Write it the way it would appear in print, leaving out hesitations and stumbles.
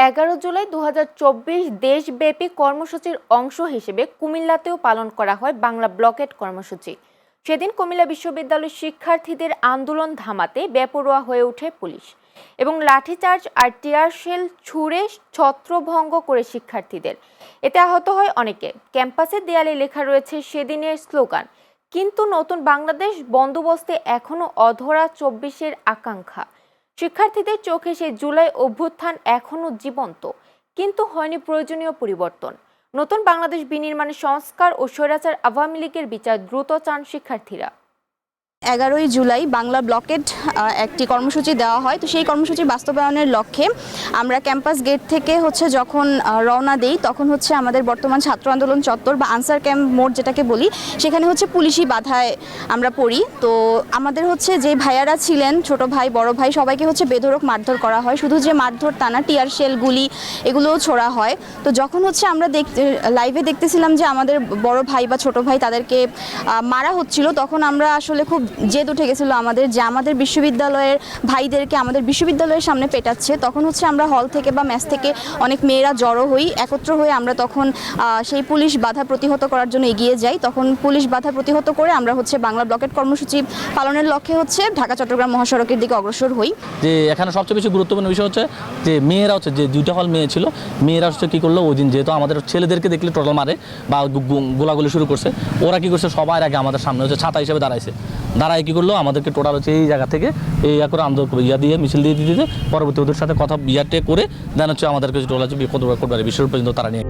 11 জুলাই 2024 দেশব্যাপী কর্মসূচির অংশ হিসেবে কুমিল্লাতেও পালন করা হয় বাংলা ব্লকেট কর্মসূচি। সেদিন কুমিল্লা বিশ্ববিদ্যালয়ের শিক্ষার্থীদের আন্দোলন থামাতে বেপরোয়া হয়ে ওঠে পুলিশ এবং লাঠিচার্জ আর টিয়ার শেল ছুড়ে ছত্রভঙ্গ করে শিক্ষার্থীদের। এতে আহত হয় অনেকে। ক্যাম্পাসের দেয়ালে লেখা রয়েছে সেদিনের স্লোগান, কিন্তু নতুন বাংলাদেশ বন্দোবস্তে এখনো অধরা 24-এর আকাঙ্ক্ষা। শিক্ষার্থীদের চোখে সেই জুলাই অভ্যুত্থান এখনো জীবন্ত, কিন্তু হয়নি প্রয়োজনীয় পরিবর্তন। নতুন বাংলাদেশ বিনির্মাণের সংস্কার ও স্বৈরাচার আওয়ামী লীগের বিচার দ্রুত চান শিক্ষার্থীরা। 11ই জুলাই বাংলা ব্লকেট একটি কর্মসূচি দেওয়া হয়। তো সেই কর্মসূচি বাস্তবায়নের লক্ষ্যে আমরা ক্যাম্পাস গেট থেকে যখন রওনা দেই, তখন আমাদের বর্তমান ছাত্র আন্দোলন চত্বর বা আনসার ক্যাম্প মোড় যেটাকে বলি, সেখানে পুলিশি বাধায় আমরা পড়ি। তো আমাদের যে ভাইয়ারা ছিলেন, ছোট ভাই বড় ভাই, সবাইকে বেধড়ক মারধর করা হয়। শুধু যে মারধর তা না, টিয়ার শেল গুলি এগুলোও ছোড়া হয়। তো যখন আমরা লাইভে দেখতেছিলাম যে আমাদের বড় ভাই বা ছোট ভাই তাদেরকে মারা হচ্ছিল, তখন আমরা আসলে খুব জেদ উঠে গেছিলো আমাদের, যে আমাদের বিশ্ববিদ্যালয়ের ভাইদেরকে আমাদের বিশ্ববিদ্যালয়ের সামনে পেটাচ্ছে। তখন আমরা হল থেকে বা মেস থেকে অনেক মেয়েরা জড়ো হই, একত্র হয়ে আমরা তখন সেই পুলিশ বাধা প্রতিহত করার জন্য এগিয়ে যাই। তখন পুলিশ বাধা প্রতিহত করে আমরা বাংলা ব্লকেট কর্মসূচি পালনের লক্ষ্যে ঢাকা চট্টগ্রাম মহাসড়কের দিকে অগ্রসর হই। যে এখানে সবচেয়ে বেশি গুরুত্বপূর্ণ বিষয় যে মেয়েরা যে দুইটা হল মেয়ে ছিল, মেয়েরা কী করলো ওই দিন, যেহেতু আমাদের ছেলেদেরকে দেখলে টোটাল মারে বা গোলাগুলি শুরু করছে, ওরা কী করছে সবার আগে আমাদের সামনে ছাতা হিসেবে দাঁড়ায় কী করলো আমাদেরকে টোটাল এই জায়গা থেকে করে আন্দোলন দিয়ে মিছিল দিয়ে দিতে, পরবর্তী ওদের সাথে কথা করে দেন আমাদেরকে টোটাল বিপদ বিশ্বের পর্যন্ত তারা নিয়ে